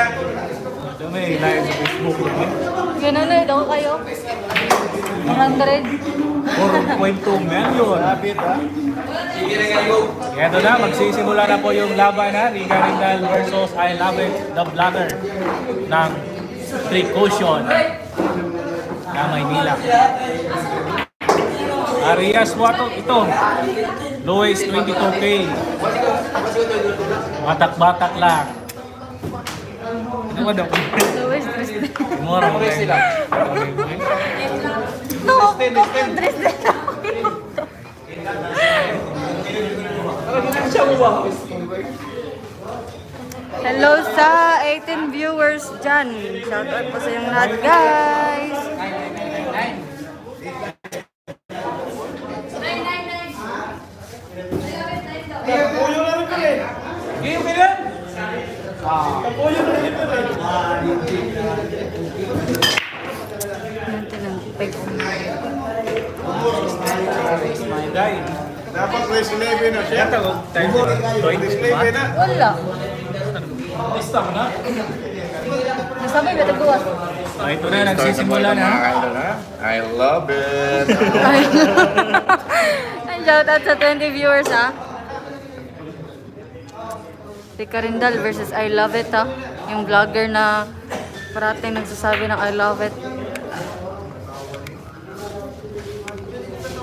Ito may live sa Facebook. Ganun na, daw kayo. 100. 4.2 million. Lapit ha. Ito na, magsisimula na po yung laban na Rica Rendal versus I Love It, the Vlogger ng Precaution na Maynila. Arias Wato, ito. Lowest 22K. Batak-batak lang. Ano ba daw? Lowest dress. Mura mo sila. No, dress na. Hello sa 18 viewers dyan. Shoutout po sa yung lahat, guys. Kapuyo na rin pala eh. Ngayon ka lang? Kapuyo na rin pala eh. My guy. Dapat race 11 na siya. Kaya tayo Race 11 na. Wala. Basta mo na. Nasabay ba tagbuwas? Ito na, nagsisimula na. I love it. Shoutout sa 20 viewers, ha? Rica Rendal versus I Love It, ha? Yung vlogger na parating nagsasabi ng I love it.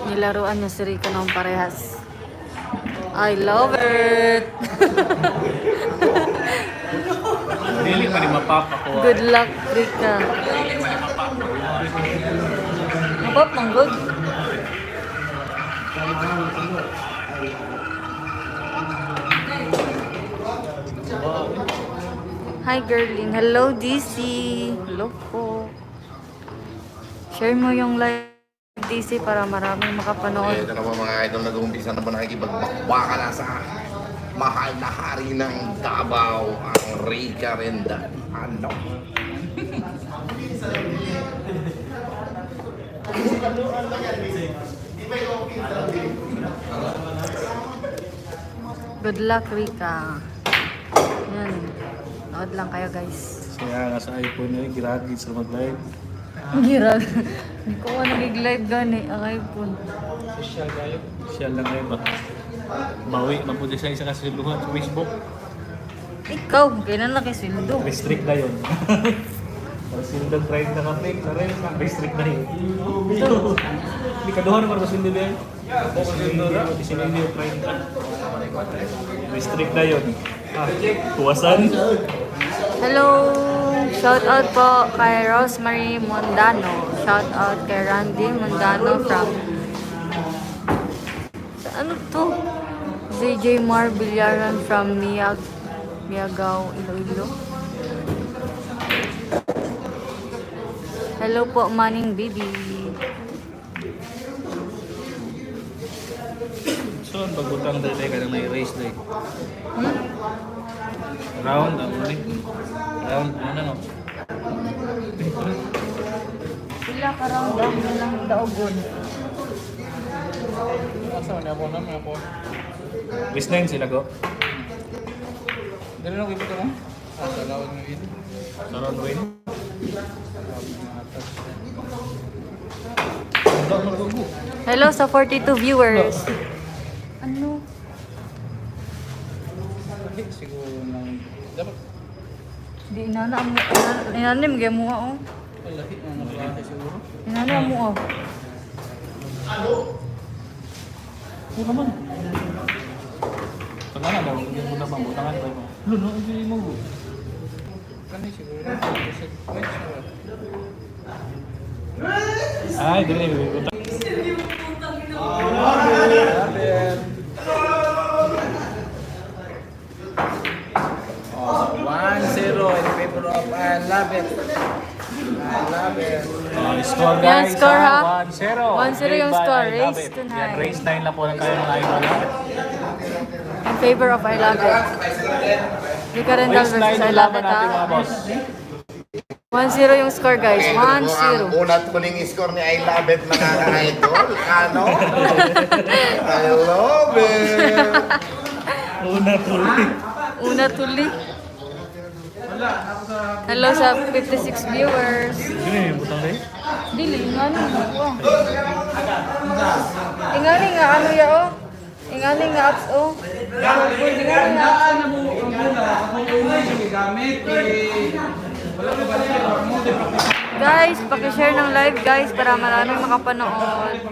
Nilaruan niya si Rica ng parehas. I love it! Dili pa rin mapapa ko. Good luck, Rica. Mapap, mang good. Hi, girling. Hello, DC. Hello po. Share mo yung live, DC, para maraming makapanood. Ito na po mga idol, nag-uumpisa na po nakikipagbakbaka na sa mahal na hari ng Davao, ang Rica Rendal. Ano? Good luck, Rica. Yan. Nood lang kayo, guys. Kaya nga sa iPhone na giragi sa mag-live. Girag. Hindi ko nga nag-live gani ang iPhone. Siya lang ngayon ba? Bawi, mabuti sa isa kasilungan sa Facebook. Ikaw, kailan na kayo sweldo? Restrict na yun. Para sindang drive na kami, saray, restrict na yun. Hindi ka doon naman masildo na yun. Isinili yung drive na. Restrict na yun. Tuwasan. Hello! Shout out po kay Rosemary Mondano. Shout out kay Randy Mondano from... Ano to? ZJ Mar Bilyaran from Miagao, Iloilo. Hello po, Manning Baby. So, pagbutang dali ka nang may race day. Hmm? Round, ano ulit? Round, ano no? Sila karang lang daogon. Asa na po. Race 9 sila go. Dali na ko mo? Sa lawag ng ito. Sa round win. Hello sa 42 viewers. Ano? Siguro nang dapat Di inanim gaya mo oh. lahi na naklase siguro. Inanim mo oh. Oo naman. Pag ano daw, hindi mo na mabutangan pa ito. Luno, hindi mo. Kani siguro. Ay, dili na bibigyan. Oh, 1-0 in favor of I love it. I love it. Score Yan, guys, score, ha? 1-0. 1-0 yung score. I love Race it. tonight. Yan, race 9 lang po ng kayo mga idol. In favor of I love it. Rica Rendal Race 9 versus I yung love laban it natin mga ha. boss. 1-0 yung score guys. Ang 1-0. unat muling score ni I love it mga ka-idol. Ano? I love it. Una tuloy. Una tuli. Hello sa 56 viewers. Sino yung butang rin? Dili, ingani nga. Ingani nga, ano ya o? Ingani nga apps o? Ingani nga apps. Guys, pakishare ng live guys para maraming makapanood.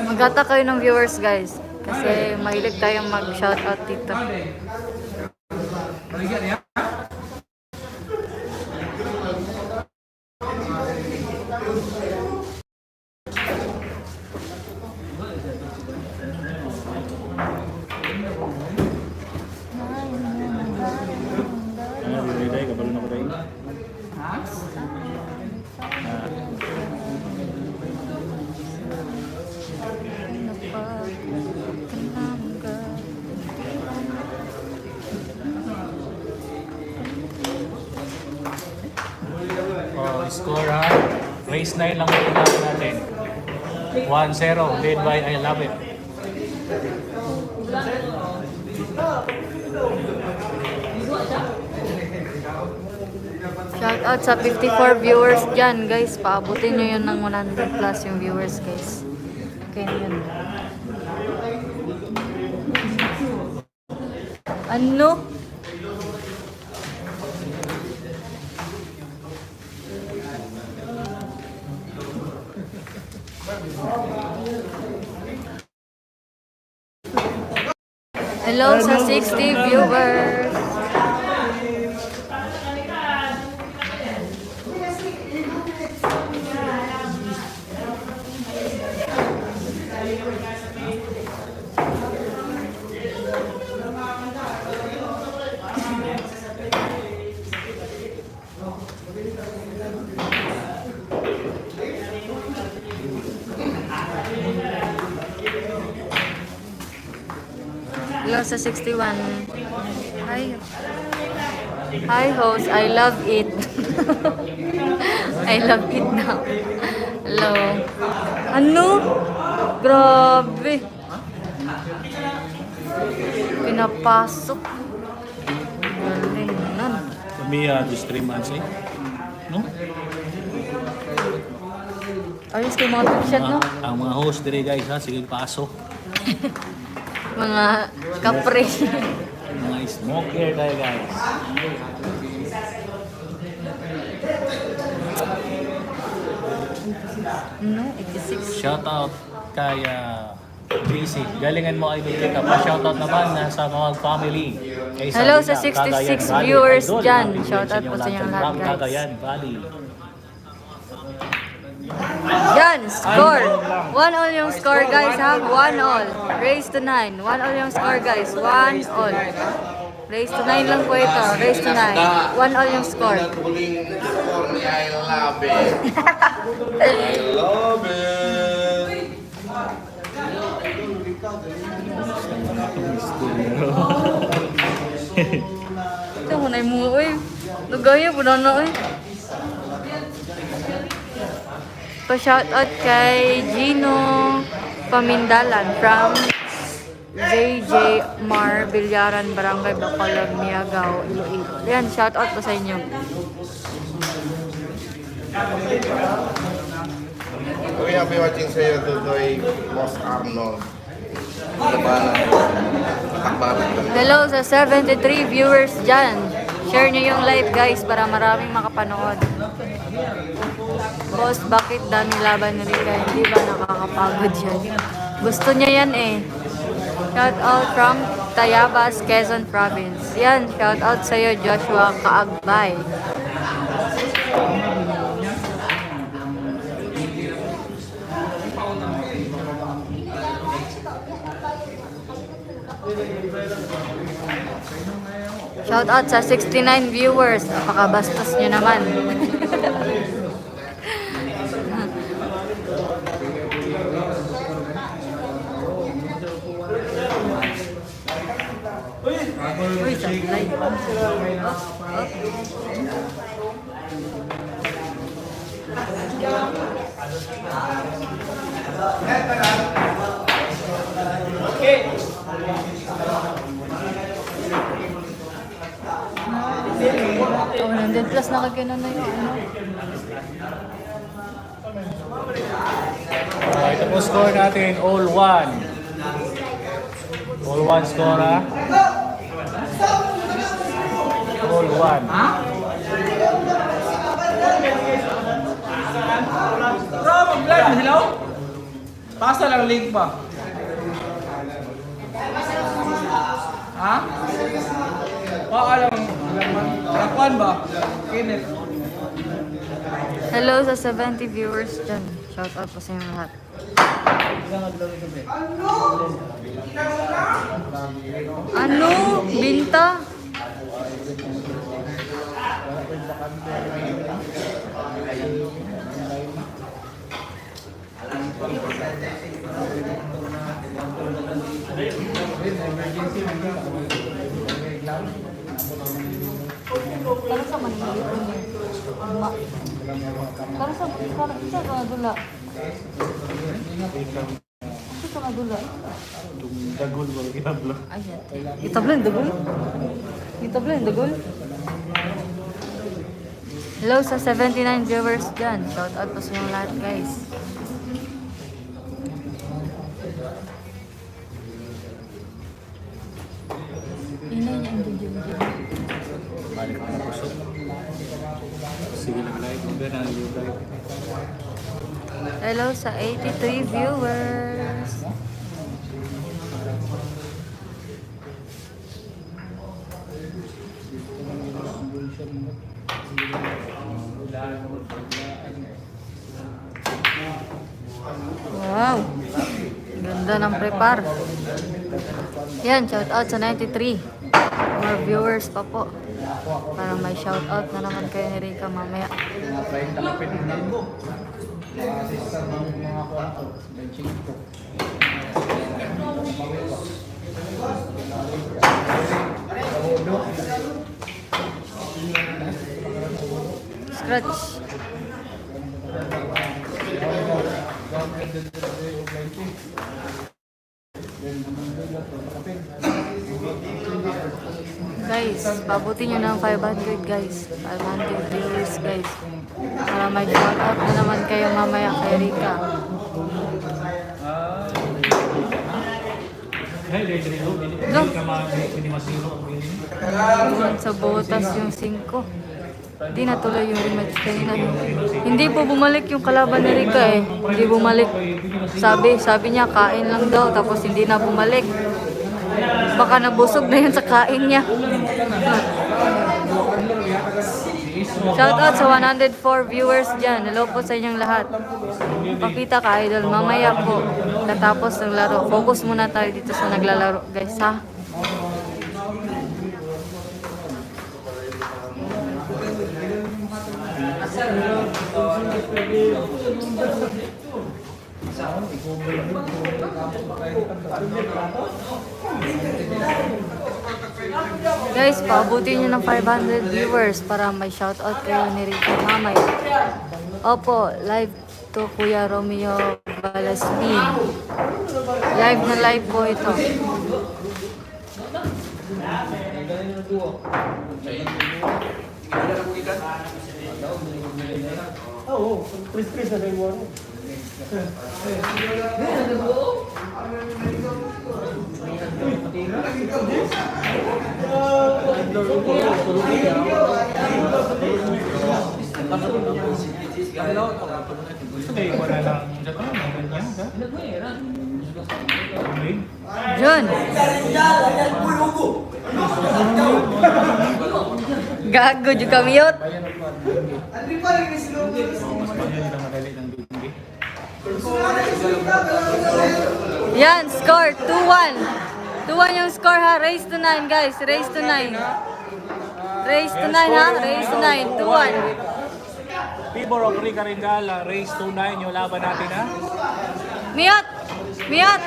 Magata kayo ng viewers guys. Kasi mahilig tayong mag-shoutout dito. Bili tayo, kabalo na ko tayo. Oh, score ha. Race 9 lang yung natin. 1-0, led by I Love It. Shout out sa 54 viewers dyan guys. Paabutin nyo yun ng 100 plus yung viewers guys. Okay na yun. Ano? Hello sa 60 viewers. Hello sa 61. Hi. Hi host, I love it. I love it now. Hello. Ano? Grabe. Pinapasok. Galing nun. Kami to stream ansay. No? Ayos kayo mga picture, no? Ang mga host dire guys ha, sige pasok. Mga kapre. Mga smoker tayo guys. No, 86. Shout out kay JC. Galingan mo kay Billy ka. Pa-shout out naman sa mga family. Kay Hello sa Sabina, 66 Cagayan Valley. viewers Idol, dyan. mga Shout out influencer po sa nyo inyong lahat lahat from guys. Cagayan Valley. Yan, score. 1-all yung score guys ha. 1-all. Race to 9. 1-all yung score guys. 1-all. Race to 9 lang po ito. Race to 9. 1-all yung score. Huling score ni I Love It. I love it. Ito mo na yung mga uy. Lugaya po na na uy. Pa-shoutout kay Gino Pamindalan from JJ Mar Bilyaran, Barangay Bacolod, Miagao, Iloilo. Yan, shoutout po sa inyo. Okay, happy watching sa'yo, Dudoy, Boss Arnold. Labanan. Takbaran kami. Hello sa 73 viewers dyan. Share nyo yung live guys para maraming makapanood. Boss, bakit dami laban ni Rika? Hindi ba nakakapagod yan? Gusto niya yan eh. Shout out from Tayabas, Quezon Province. Yan, shout out sa'yo Joshua Kaagbay. Shout out sa 69 viewers. Napakabastos nyo naman. Uy, sablay. Oh, 100 plus na kagana na yun. Ano? Ito po score natin, all one. All one score ha. All one. Bro, mag-live. Hello? Pasa lang link ba? Ha? Alam Rakwan ba? Kenneth. Hello sa 70 viewers dyan. Shout out po sa inyo lahat. Ano? Binta? Para sa Manila niya. Para sa mga dula. Sa mga dula. Dagol ba? Ginablo. Ayan. Itablo yung dagol? Itablo yung dagol? Hello sa 79 viewers dyan. Shout out po sa inyo lahat guys. Inay niya ang dyan. Balik na puso. Sige lang live. Hindi na live. Hello sa 83 viewers. Wow. Ganda ng prepare. Yan, shout out sa 93. More viewers pa po. Para may shout out na naman kayo ni Rika mamaya. Scratch. Guys, pabuti nyo ng 500 guys. 500 viewers guys. Para may shout out na naman kayo mamaya kay Rika. Sa butas yung 5. Hindi natuloy yung rematch kanina. Hindi po bumalik yung kalaban ni Rika eh. Hindi bumalik. Sabi niya kain lang daw tapos hindi na bumalik. Baka nabusog na yun sa kain niya. Shout out sa 104 viewers dyan. Hello po sa inyong lahat. Pakita ka idol. Mamaya po natapos ng laro. Focus muna tayo dito sa naglalaro guys ha. Guys, paabutin nyo ng 500 viewers para may shoutout kayo ni Rika mamay. Opo, live to Kuya Romeo Balaspin. Live na live po ito. Oo, pres-pres na kayo mo. Sige, wala lang. John! Gago, juga mute. Yan, score 2-1. 2-1 yung score ha. Race to 9 guys. Race to 9. Race to 9 ha. Race to 9. 2-1. Pibor of Rika Rendala, race to 9 yung laban natin ha. Miyot! Miyot!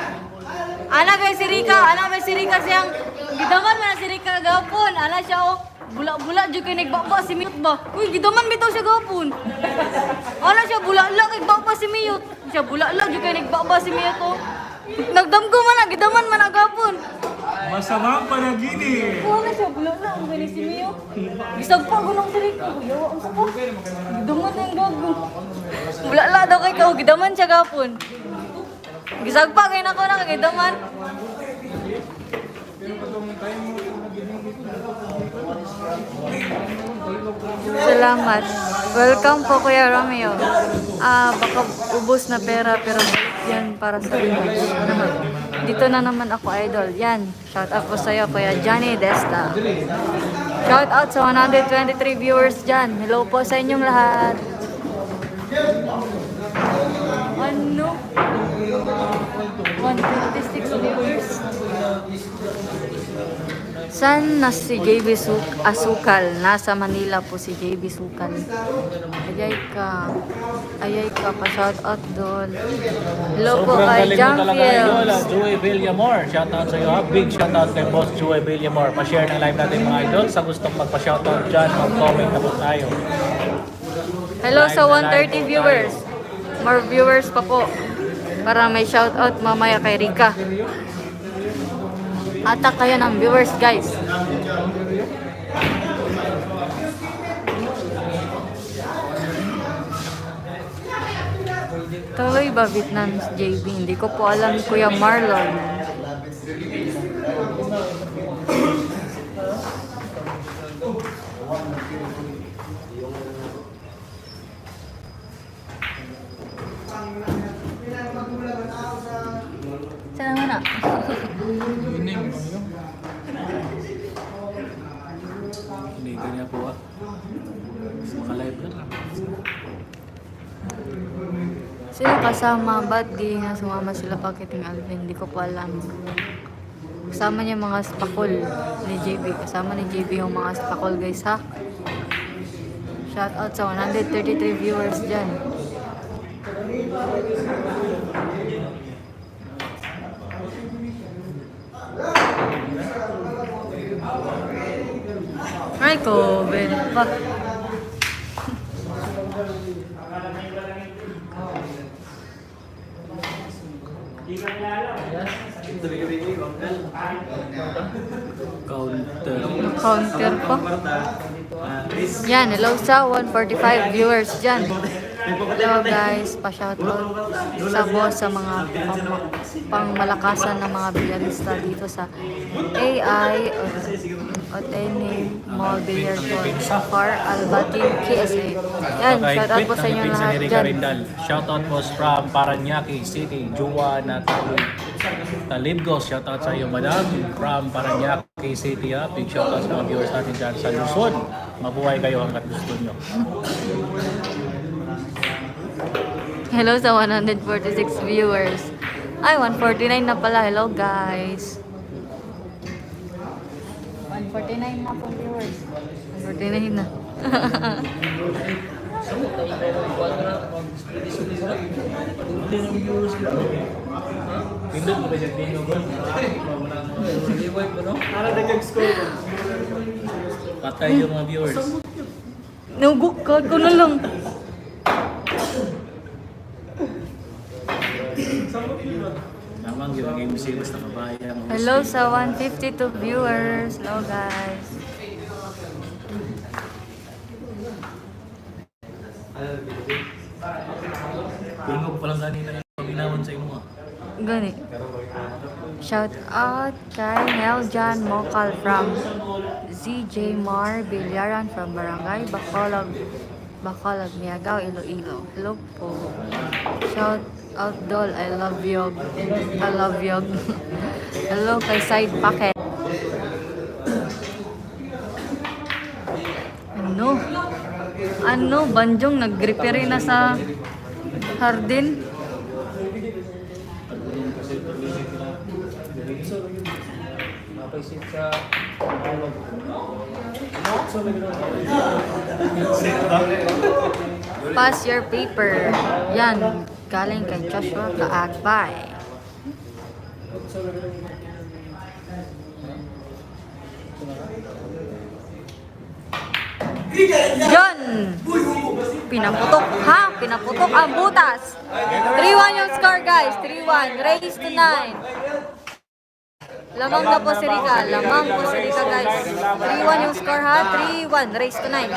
Ana kay si Rika. Ana kay si Rika siyang gidaman man si Rika gapon. Ana siya oh. Bula-bula jud kay nagbaba si Miyot ba. Uy, gidaman bitaw siya gapon. Ana siya bula-la kay nagbaba si Miyot. Siya bula-la jud kay nagbaba si Miyot oh. Nagdamgo man na gidaman man agapon. Masama panaginip. Kuha na siya, bulo na. Ang galing si Mio. Bisag pa, gulong sa rito. Yawa, ang sapa. Gidaman na yung gago. Bulala daw kay kao, gidaman siya gapon. Gisag pa, kayo na ko na, gidaman. Salamat. Welcome po, Kuya Romeo. Baka ubos na pera, pero yan para sa inyo. Dito na naman ako, idol. Yan, shout out po sa'yo, Kuya Johnny Desta. Shout out sa 123 viewers dyan. Hello po sa inyong lahat. Ano? 156 viewers. Saan na si JB Asukal? Nasa Manila po si JB Sukal. Ayay ka pa, shout out doon. Hello po Sobrang kay galing mo talaga, idol. Jamfields. Joey Villamor. Shoutout sa iyo. Big shoutout kay Boss Joey Villamor. Pa-share ng live natin mga idol. Sa gustong magpa-shoutout dyan, mag-comment na po tayo. Hello sa 130 viewers. More viewers pa po. Para may shoutout mamaya kay Rika. Atak kayo ng viewers, guys. Tuloy ba Vietnam JB? Hindi ko po alam, Kuya Marlon. Saan naman na? Hindi niya po ah. Maka-live na lang. Sino kasama? Ba't di na sumama sila Pakiting Alvin? Hindi ko po alam. Kasama niya mga spakol ni JB. Kasama ni JB yung mga spakol, guys, ha? Shout out sa 133 viewers dyan. Ay ko, Ben. Fuck. Counter pa. Yan, hello sa 145 viewers dyan. Hello guys, pa-shoutout sa boss sa mga pangmalakasan ng mga bilyarista dito sa AI Oteni Mall Billiard Hall sa Far Albatin, KSA. Yan, shoutout po sa inyo lahat dyan. Shoutout po from Paranaque City, Juwa na Talibgos. Shoutout sa iyo, madam. From Paranaque City, ha. Big shoutout sa mga viewers natin dyan sa Luzon. Mabuhay kayo hanggat gusto nyo. Hello sa 146 viewers. Ay, 149 na pala. Hello guys. 149 na po viewers. 149 na. Pindot mo ba siya pinyo ba? Patay yung mga viewers. Nuguk ko na lang. Namang yung game series na kabayang. Hello sa 152 viewers. Hello guys. Pingo pa lang kanina yung paginawan sa imo. Gani. Shout out kay Neljan Mokal from ZJ Mar Bilyaran from Barangay Bacolod, Miagao, Iloilo. Hello po. Shout out Dol, I love you. I love you. Hello kay Side Packet. Ano, Banjong nag-repair na sa hardin. Pass your paper. Yan, galing kay Joshua Kaagbay. John! Pinaputok, ha? Pinaputok ang butas. 3-1 yung score, guys. 3-1. Race to 9. Lamang na po si Rika. Lamang po si Rika, guys. 3-1 yung score ha. 3-1. Race to 9.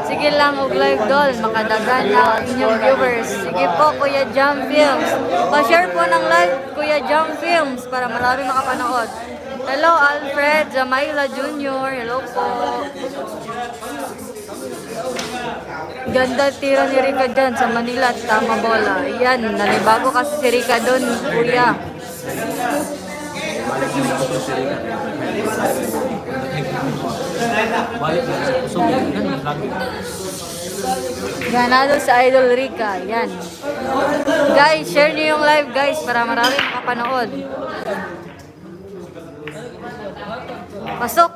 Sige lang, og live doll. Makadagan na ang inyong viewers. Sige po, Kuya Jam Films. Pa-share po ng live, Kuya Jam Films, para marami makapanood. Hello, Alfred Zamaila Jr. Hello po. Ganda tira ni Rika dyan sa Manila. Tama bola. Yan, nalibago kasi si Rika doon, Kuya. Balik na sa puso. Yan, lagi. Ganado sa Idol Rika. Yan. Guys, share niyo yung live, guys, para marami makapanood. Pasok!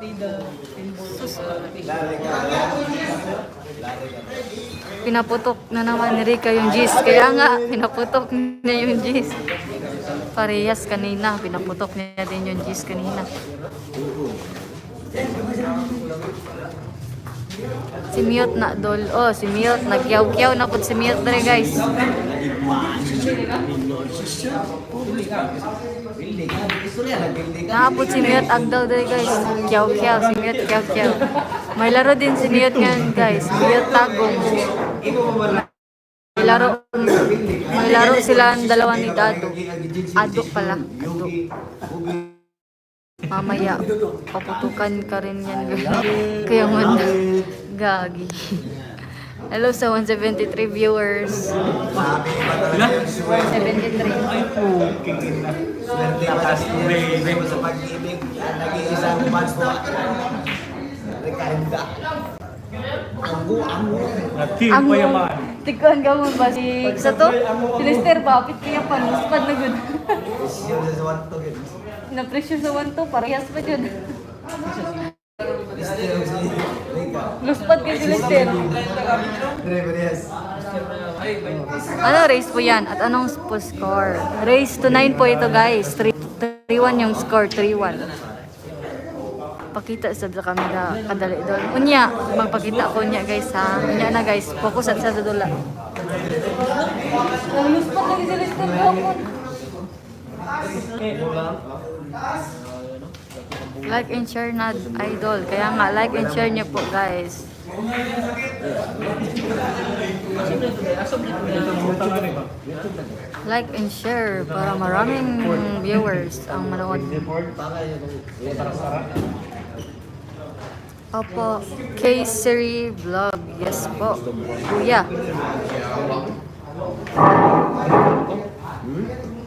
Pinaputok na naman ni Rika yung G's. Kaya nga, pinaputok niya yung G's. Parehas kanina. Pinaputok niya din yung G's kanina. Si Mute na dol. Oh, si Mute. Nagyaw-kyaw na po si Mute dere, guys. Nakapot si Mute agdaw dere, guys. Kyaw-kyaw. Si Mute kyaw-kyaw. May laro din si Mute ngayon, guys. Mute tagong. May laro sila ang dalawa ni Dado. Ado pala. Ado. Mamaya, paputukan ka rin yan. Kaya man, gagi. Hello sa 173 viewers. 73. Ay po, kikita. Swerte pa sa pag-ibig. Nag-iisang months po. Ricarda. Anggo. Natin pa yaman. Tikuan ka mo ba si sa to? Si Lester ba? Pit kaya pa, luspad na gud. Isyo sa wanto. Na-pressure sa 1 to, parehas pa dyan. Luspad ka si Lester. Ano race po yan? At anong po score? Race to 9 po ito, guys. 3-1 yung score, 3-1. Pakita sa camera, kadali doon. Unya, magpakita ko niya, guys, ha? Unya na, guys. Focus at sa dudula. Luspad lagi si Lester. Like and share na, idol. Kaya nga, like and share niyo po, guys. Like and share para maraming viewers ang manood. Opo, K-Serie Vlog. Yes po, Kuya.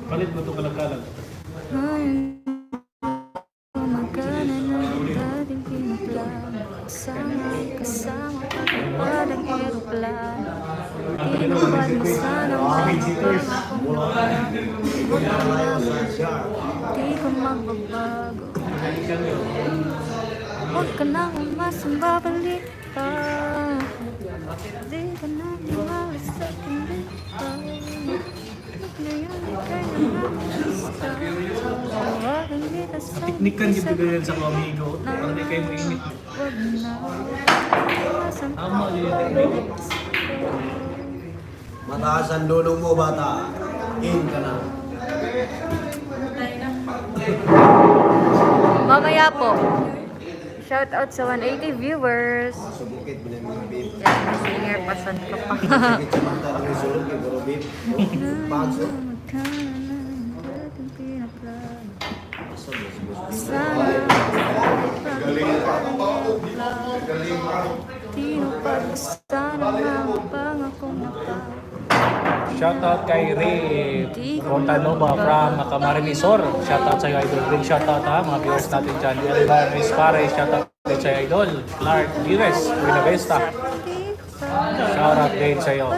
Palit mo ito kalagkalag. Kasama parang aeroplano. Tinubad mo sana di ko magbabago. Huwag ka na umasang babalik pa. Di ka na umalis sa akin pa. Ngayon ika'y nangyayasta. Tawagan kita sa Tiknikan yung bigyan sa mga amigo. Para di kayo mainit. huwag na umasang Tama yun yung technique. Mataas ang lulong mo, bata. In ka na. Mamaya po. Shout out sa 180 viewers. Sa bukid, binang mga babe. Yan, singer pasan ka pa. Sakit sa mata ng isulong kay Bro Babe. Pagso. Tinupad sana ang pangakong napa. Shoutout kay Ray Montanova from Camarines-Sur. Shoutout sa Idol. Big shoutout ha, mga viewers natin dyan. Elvar Mispare, shoutout din sa Idol. Clark Pires, Buena Vista. Shoutout din sa iyo.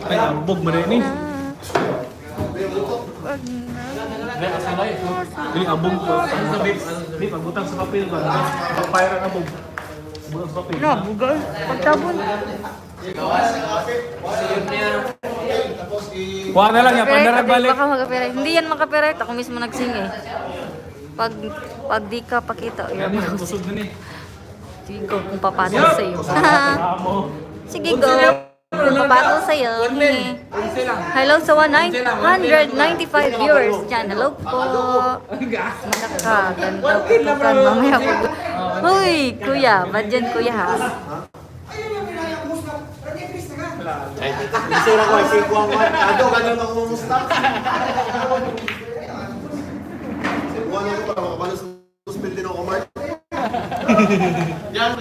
Ay, ambog mo rin eh. Hindi, asalay. Hindi, ambog ko. Hindi, pagbutang sa papel ba? Pagpire ang ambog. Bugang papel. No, bugal. Pagtabon. Kuha na lang yan, pandarag balik. Baka mag-copyright. Hindi yan mag-copyright. Ako mismo nagsing eh. Pag di ka pakita. Yan, busog na eh. Sige ko kung papato sa iyo. Amo. Sige go. Papatol sa'yo. Hello sa 195 viewers dyan. Hello po. Nakakaganda putukan. Mamaya po. Uy, kuya. Ba't dyan kuya ha? Isira ko, isip ko ang ano, ganun ako umusta. Sibuan ako para makabalas ng spill din ako, Mark. Yan,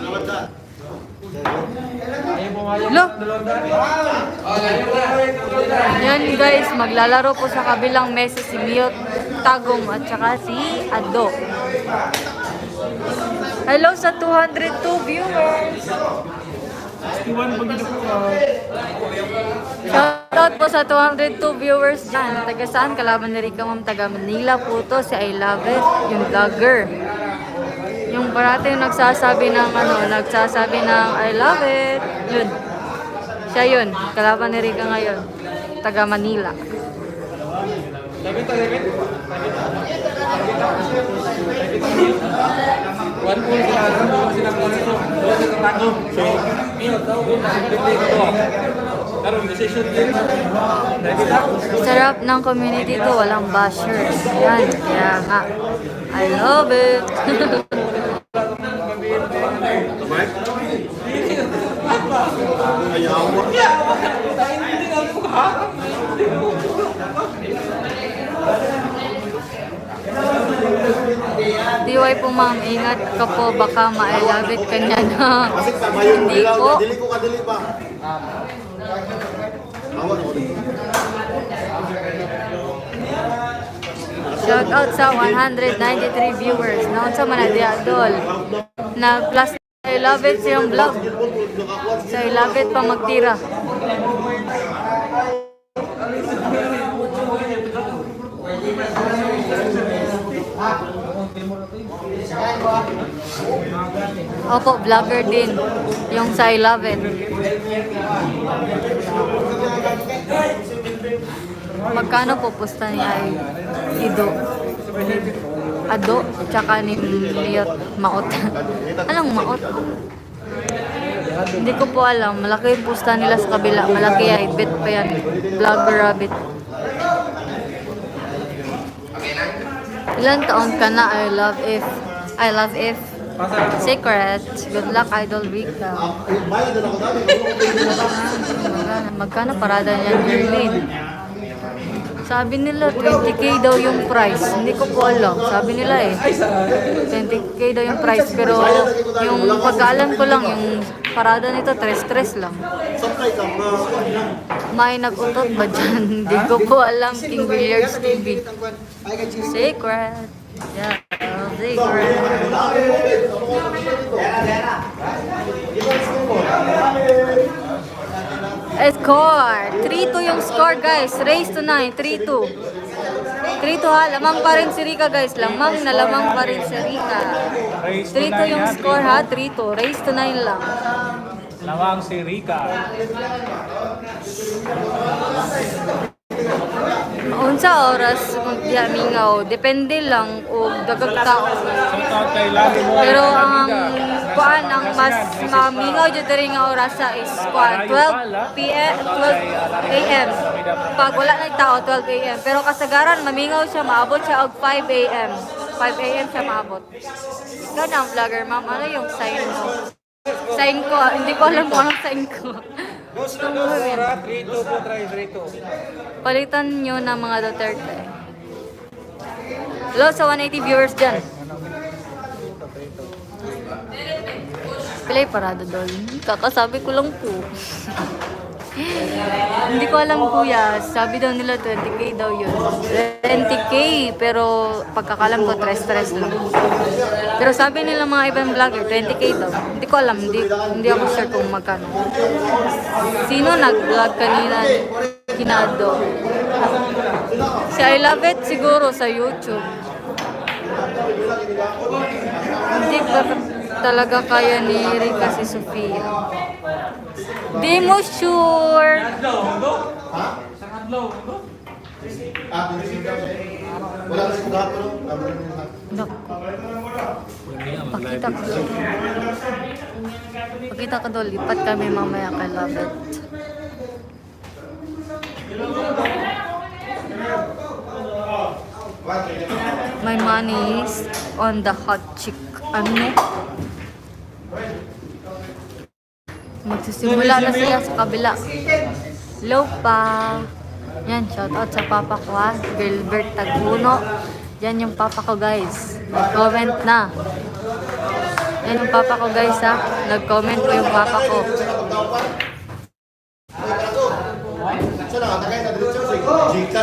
salamat na. Lo. Yan guys, maglalaro po sa kabilang mesa si Miyot Tagong at saka si Ado. Hello sa 202 viewers. 61 pag Shoutout po sa 202 viewers dyan. Taga saan? Kalaban ni Rica Ma'am. Taga Manila po to. Si I Love It. Yung vlogger. Yung parati yung nagsasabi ng I love it. Yun. Siya yun. Kalaban ni Rica ngayon. Taga Manila. One pool sila, dalawa sila ko nito. Dalawa sila tago. So, iyo daw ko simple ko. Karon decision din. Sarap ng community to. Walang bashers. Yan. Kaya nga. I love it. Ayaw mo. DY po ma'am, ingat ka po. Baka ma-I love it kanya na. Kasi tama yung Hindi dilaw. po. Dili ko kadili pa. Awan ako dito. Shout out sa 193 viewers. Naon sa man di adol. Na plus I love it siyang vlog. Sa I love it pa magtira. Opo, vlogger din. Yung sa I love it. Magkano po pusta niya ay Ido? Ado, tsaka ni Miyot Maot. Anong Maot? Hindi ko po alam. Malaki yung pusta nila sa kabila. Malaki ay bet pa yan. Vlogger Rabbit. Ilan taon ka na? I love if. Secret. Good luck, Idol Rica. Bayad na ako dami. Magkano parada niyan, Gerlin? Sabi nila 20k daw yung price. Hindi ko po alam. Sabi nila 20k daw yung price. Pero yung pagkaalam ko lang, yung parada nito, tres lang. Supply ka na. May nag-utot ba dyan? Hindi ko po alam. King Billiards TV. Secret. Yeah, secret. Score! 3-2 yung score guys. Race to 9. 3-2. 3-2 ha. Lamang pa rin si Rica guys. Lamang pa rin si Rica. 3-2 yung score ha. 3-2. Race to 9 lang. Lawang si Rica. Unsa oras magyamingaw, depende lang o dagag tao. Shoutout kay Lagi mo. Pero ang kuan ang mas mamingaw jud diri nga orasa is kuan 12 PM 12 AM. Pag wala na tao 12 AM. Pero kasagaran mamingaw siya, maabot siya og 5 AM. 5 AM siya maabot. Ganun ang vlogger ma'am, ano yung sign mo? Sign ko, hindi ko alam kung anong sign ko. Gusto mo gawin? 3-2 po, try 3-2. Palitan nyo ng mga Duterte. Hello sa 180 viewers dyan. Pilay parado doon. Kakasabi ko lang po. Hindi ko alam kuya. Sabi daw nila 20k daw yun. 20k pero pagkakalam ko stress lang. Pero sabi nila mga ibang vlogger 20k daw. Hindi ko alam. Hindi ako sure kung magkano. Sino nag-vlog kanina? Kinado. Si I Love It siguro sa YouTube. Hindi ba talaga kaya ni Rica si Sofia? Di mo sure. Wala kasi kung gato, no? Number mo na. Nak. Pakita ko. Pakita ko doon. Lipat kami mamaya kay Love It. My money is on the hot chick. Ano? Magsisimula na sila sa kabila. Hello pa. Yan, shoutout sa papa ko ha. Gilbert Taguno. Yan yung papa ko guys. Nag-comment na. Yan yung papa ko guys ha. Nag-comment ko yung papa ko.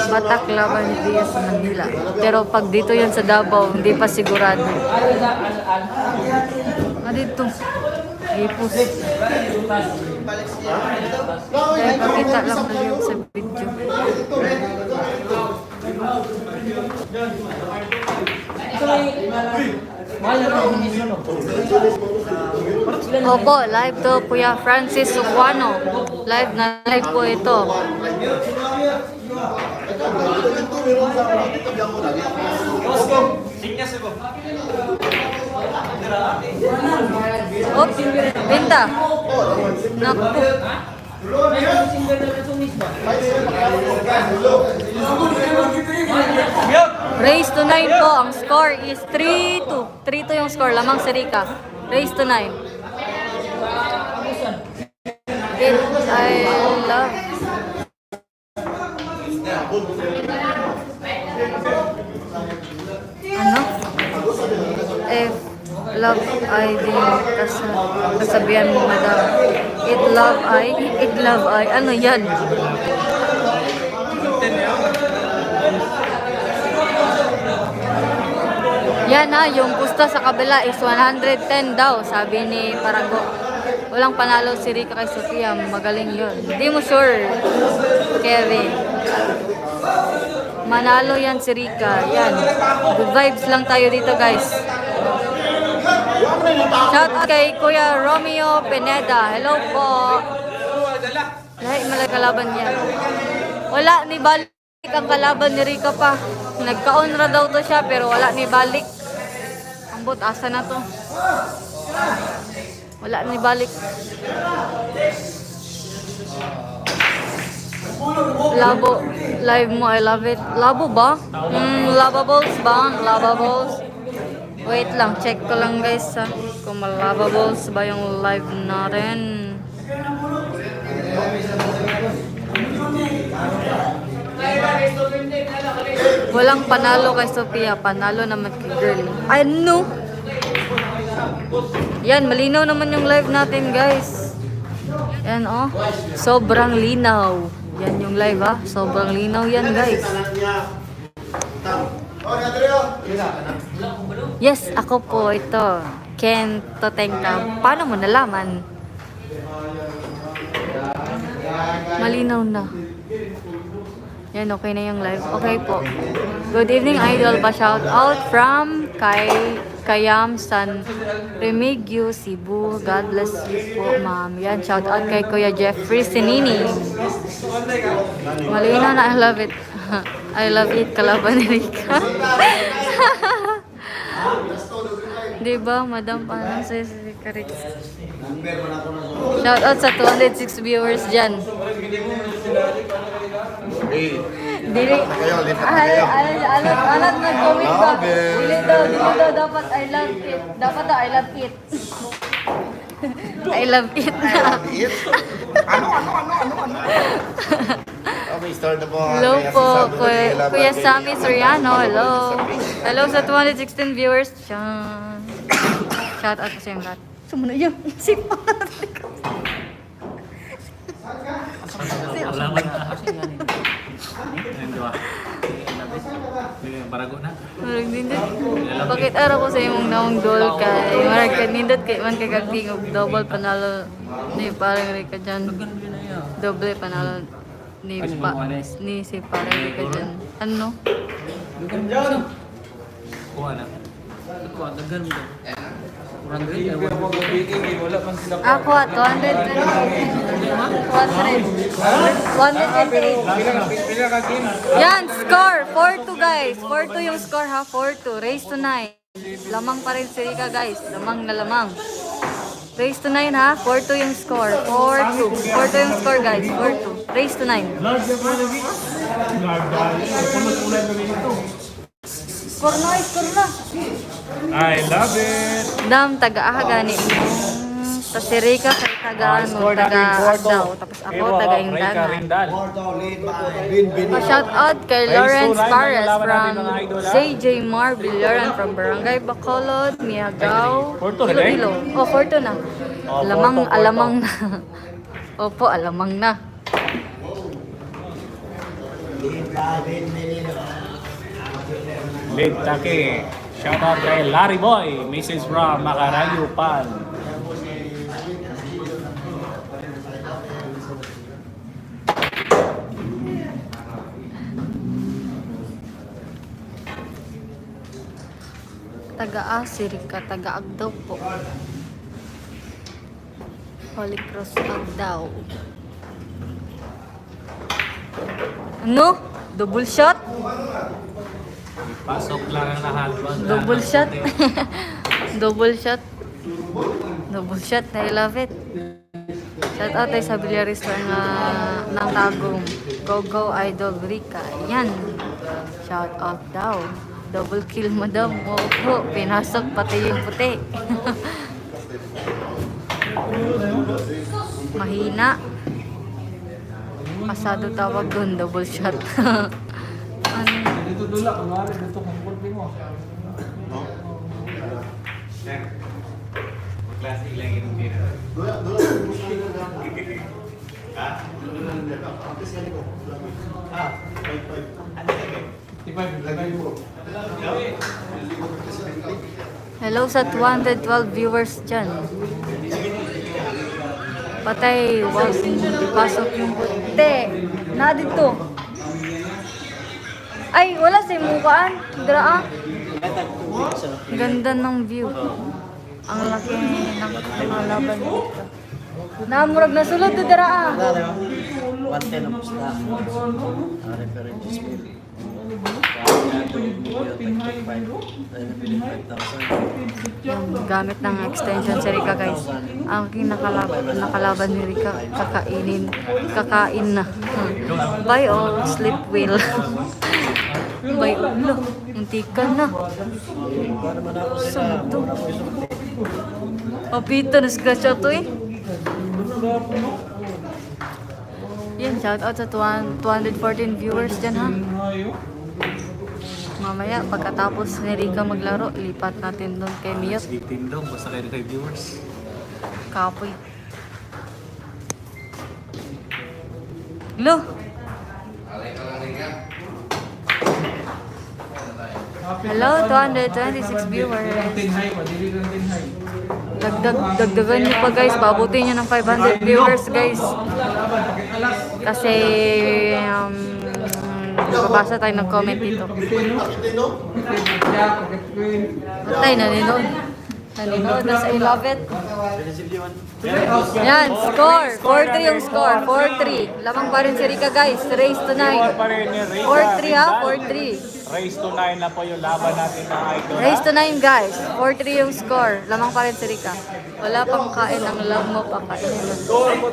Batak Laban Diaz Manila. Pero pag dito yun sa Davao, hindi pa sigurado. Dito. Ipus. Dahil pakita lang na yun sa video. Opo, live to Kuya Francis Suquano. Live na live po ito. Oops, binta. Naku. Race to 9 po. Ang score is 3-2. 3-2 yung score. Lamang si Rika. Race to 9. It I love. Ano? If love I din kasabihan mo madam. It love I. Ano yan? Yan ha, yung pusta sa kabila is 110 daw, sabi ni Parago. Walang panalo si Rika kay Sofia, magaling yun. Hindi mo sure, Kevin. Manalo yan si Rika, yan. Good vibes lang tayo dito guys. Shout out kay Kuya Romeo Pineda, hello po. Lahat malay kalaban yan. Wala ni balik ang kalaban ni Rika pa. Nagka-onra daw to siya pero wala ni balik. Ambot, asa na to? Wala ni balik. Labo. Live mo, I love it. Labo ba? Lavables ba? Lavables. Wait lang, check ko lang guys ha. Kung malavables ba yung live natin. Walang panalo kay Sophia. Panalo naman kay girl. Ano? Yan, malinaw naman yung live natin guys. Yan oh. Sobrang linaw. Yan yung live ha. Sobrang linaw yan guys. Yes, ako po ito. Ken Totengka. Paano mo nalaman? Malinaw na. Yan, okay na yung live. Okay po. Good evening, Idol. Pa-shout out from Kayam San Remigio, Cebu. God bless you po, ma'am. Yan, shout out kay Kuya Jeffrey Sinini. Malinaw na, I love it. I love it, kalaban ni Rika. Diba, madam, paano sa Rika Rix? Shout out sa 206 viewers dyan. Dili. Alat nag-comment ba? Dili daw, dapat I love it. Dapat daw, I love it. I love it na. Ano? Okay, start na po. Hello po, Kuya Sammy Soriano. Hello. Hello sa 216 viewers. Shout out ko sa yung lahat. Sumunod yun. Sipa. Alaman na kasi yan eh. Yan diba? Barago na. Marag nindot. Bakit araw ko sa imong naong dol kay marag ka nindot kay man kay kagting og double panalo ni parang Rika dyan. Double panalo ni si parang Rika dyan. Ano? Kuha na. Kuha, dagan mo. Wala man sila. Ako, 228. Pila ka game? Yan, score! 4-2 guys. 4-2 yung score ha. 4-2. Race to 9. Lamang pa rin si Rika guys. Lamang na lamang. Race to 9 ha. 4-2 yung score. 4-2. 4-2 yung score guys. 4-2. Race to 9. Large ako na lagi. Large dahil. Kung nagkulay na rin ito. Score na, score na. I love it. Dam, taga-aha gani. Sa si Rika kay taga-Agdaw. Tapos ako, taga-Indagan. Pa-shout out kay Lawrence Pares from JJ Marbilaran from Barangay Bacolod, Miagao, Iloilo. Oh, 4-2 na. Alamang na. Opo, alamang na. Late Take. Shout out kay Larry Boy. Mrs. from Macarayo Pan. Taga-Asir ka, taga-Agdaw po. Holy Cross Agdaw. Ano? Double shot? Pasok lang ang nahalban. Double shot? Double shot? Double shot, I love it. Shout out tayo sa Villaris ng Tagum. Go Go Idol Rika. Yan. Shout out daw. Double kill madam. Opo, pinasok pati yung puti. Mahina. Pasado tawag dun, double shot. Ano? Dito dula, kunwari dito kung pulpi mo. Hello sa 212 viewers dyan. Patay, wag pasok yung puti. Na dito. Ay, wala sa mukaan. Draa. Ganda ng view. Ang laki ng laban dito. Namurag na sulod to draa. 110 ang pusta. Reference speed. Yung gamit ng extension si Rika guys. Ang aking nakalaban ni Rika, kakain na. Bye all, sleep well. Bye all, muntikan na. Santo. Papito, na-scratch out to eh. Yan, shout out sa 214 viewers dyan ha. Mamaya, pagkatapos ni Rika maglaro, lipat natin doon kay Miyot. Sleeping daw. Basta kayo kay viewers. Kapoy. Lo! Hello, 226 viewers. Tinhay, madili lang tinhay. Dagdagan nyo pa guys, pabutin nyo ng 500 viewers guys. Kasi, babasa tayo ng comment dito. Patay, naninood. Naninood na sa I love it. Yan, score. 4-3 yung score. 4-3. Lamang pa rin si Rika guys. Race to 9. 4-3 ha, 4-3. Race to 9 na po yung laban natin ng idol. Race to 9 guys. 4-3 yung score. Lamang pa rin si Rika. Wala pang kain. Ang love mo pa kain.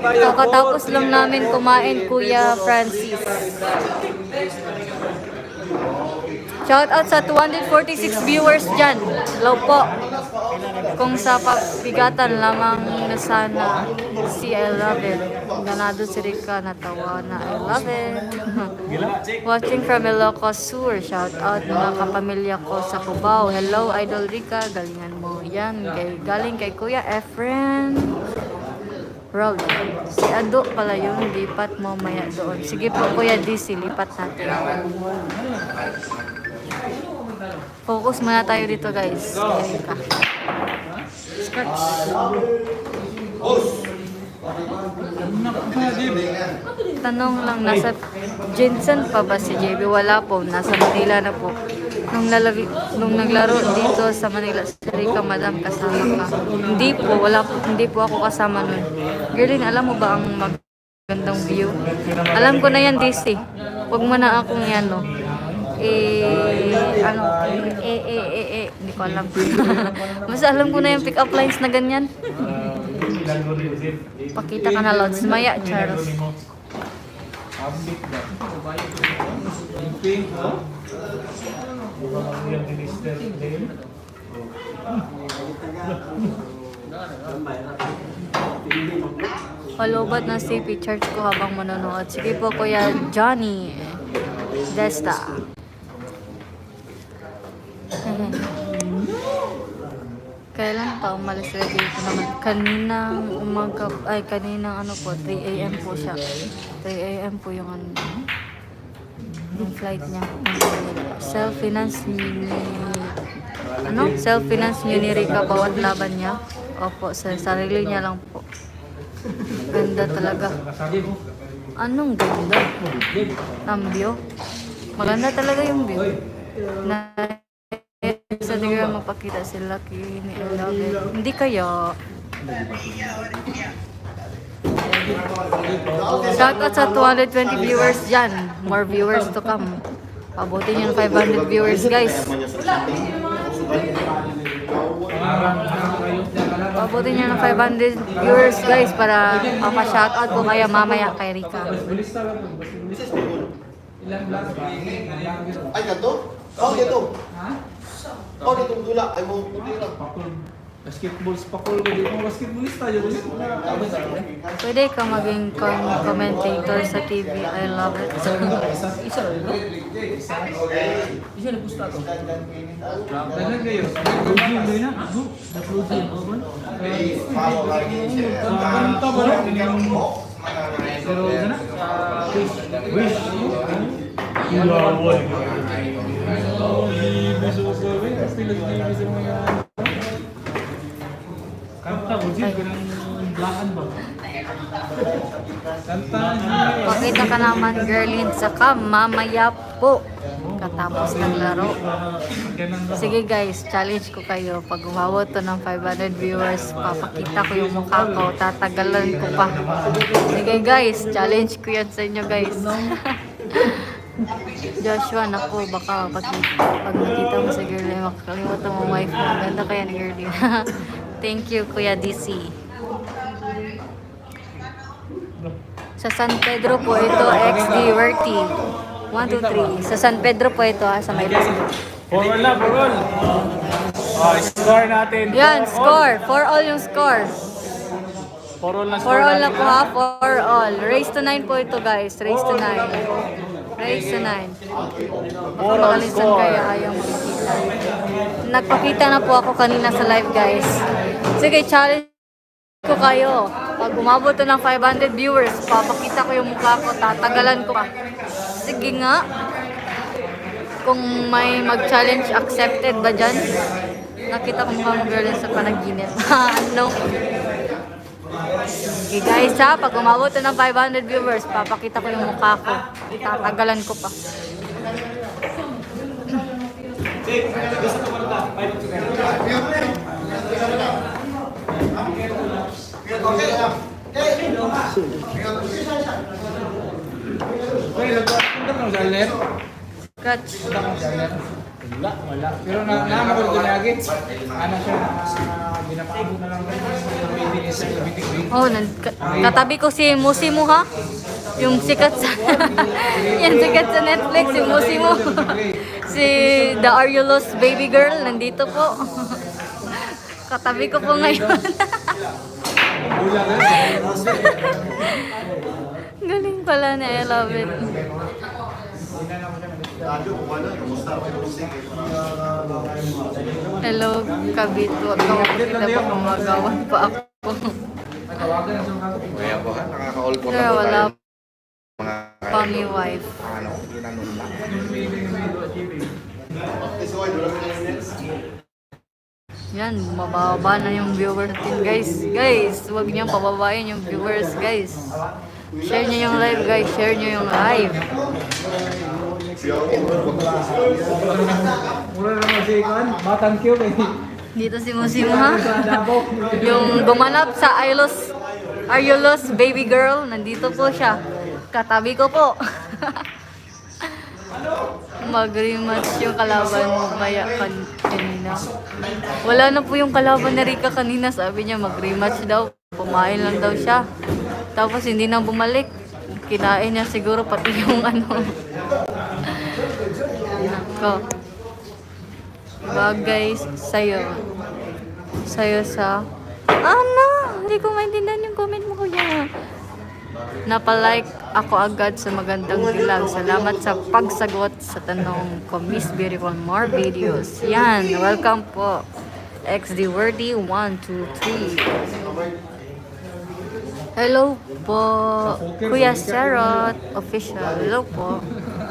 Kakatapos lang namin kumain, Kuya Francis. Shout out sa 246 viewers dyan. Hello po. Kung sa pabigatan lamang na sana si I love it. Ganado si Rika, natawa na I love it. Watching from Ilocos Sur. Shout out mga kapamilya ko sa Cubao. Hello Idol Rika, galingan mo yan. Galing kay Kuya Efren. Road. Si Ado pala yun, lipat mo maya doon. Sige po Kuya DC, lipat natin. Focus muna tayo dito guys. Erika. Scratch. Tanong lang, nasa Jensen pa ba si JB? Wala po, nasa Manila na po. nung naglaro dito sa Manila si Rika, madam, kasama ka. Hindi po ako kasama nun. Girlin, alam mo ba ang magandang view? Alam ko na yan, DC. Huwag mo na akong yan, no. Hindi ko alam. Mas alam ko na yung pick-up lines na ganyan. Pakita ka na, Lods. Maya, Charles. Yung minister din. Palubat ng CP Church ko habang manonood. Sige po, Kuya Johnny Desta. Kailan pa umalis sila dito naman? Kaninang ano po, 3 AM po siya. 3 AM po yung ano, yung flight niya. Self-finance niyo ni Rika bawat laban niya. Opo, sa sarili niya lang po. Ganda talaga. Anong ganda? Ang view? Maganda talaga yung view. Sa tigil mapakita sila kay ni I love it. Hindi kaya. Shoutout sa 220 viewers dyan. More viewers to come. Pabutin yung 500 viewers, guys. Pabutin nyo ng 500 viewers, guys, para mapa-shoutout ko kaya mamaya kay Rika. Ay, ganito? Oh, ganito. Oh, dito dula. Ay, mo puti lang. Basketball, pakol ko dito. Basketballista yun. Pwede ka maging commentator sa TV. I love it. Isa na pusta to. Dagan kayo. Upload din na. Upload din. Kanta ba na? Pero na? Wish. Kanta mo din ng blakan ba? Kanta. Pakita ka naman, girlin, saka mamaya po katapos ng laro. Sige guys, challenge ko kayo. Pag umabot to ng 500 viewers, papakita ko yung mukha ko. Tatagalan ko pa. Sige guys, challenge ko yan sa inyo guys. Joshua, naku, baka pag nakita mo si girlin, makakalimutan mo wife mo. Ganda kaya ni girlin. Thank you, Kuya DC. Sa San Pedro po ito, XD Worthy. 1, 2, 3. Sa San Pedro po ito, sa may last. For all na, for all. Oh, score natin. Yan, score. For all yung score. For all na For score all na natin. po ha, for all. Race to 9 po ito guys. Race to 9. Race to 9. Baka makalisan kaya ayaw makikita. Nagpakita na po ako kanina sa live guys. Sige, challenge ko kayo. Pag umabot to ng 500 viewers, papakita ko yung mukha ko, tatagalan ko pa. Sige nga. Kung may mag-challenge accepted ba dyan? Nakita ko mukha mo girl sa panaginip. Ano? Okay guys ha, pag umabot to ng 500 viewers, papakita ko yung mukha ko. Tatagalan ko pa. Catch. Wala. Pero nakakapag doon lagi. Ano siya, binapaabot na lang sa bitig. Oh, katabi ko si Musimo ha. Yung sikat sa yan sikat sa Netflix, si Musimo. Si The Are You Lost Baby Girl nandito po. Katabi ko po ngayon. Galing pala na, I love it. Hello, Kabit. Huwag ka makikita pa kung magawan pa ako. Kaya po ha, nakaka-all po Pero wala mga pa mi wife. ano, ginanong lang. Yan, mababa na yung viewers natin guys. Guys, huwag niyo pababain yung viewers guys. Share niyo yung live guys, share niyo yung live. Mura naman si Ikan, Batang Cube eh. Dito si Musimo ha. Yung gumanap sa Ayulos baby girl, nandito po siya. Katabi ko po. Mag-rematch yung kalaban mo maya kanina. Wala na po yung kalaban ni Rika kanina. Sabi niya mag-rematch daw. Pumain lang daw siya. Tapos hindi na bumalik. Kinain niya siguro pati yung ano. Nako. Bagay sa'yo. Sa'yo sa... Ano? Hindi ko maintindihan yung comment mo, kuya. Napalike ako agad sa magandang vlog. Salamat sa pagsagot sa tanong ko, Miss Beautiful. More videos. Yan. Welcome po. XD Worthy 1, 2, 3. Hello po. Kuya Sarot. Official. Hello po.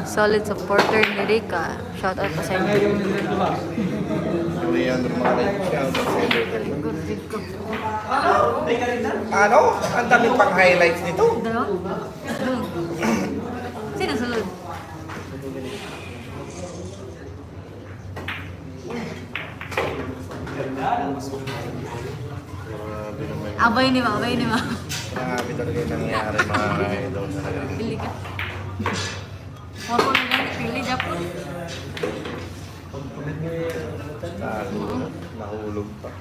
Solid supporter ni Rika. Shout out po sa inyo. Leandro Maray, shout out sa inyo. Ano? Ang daming pang highlights nito. Dalawa? Sino sunod? Grabe naman. Abay ni ma, abay ni ma. Grabe talaga yung nangyayari mga idol talaga. Pili ka. Wapo na lang, pili Japo. Nahulog pa.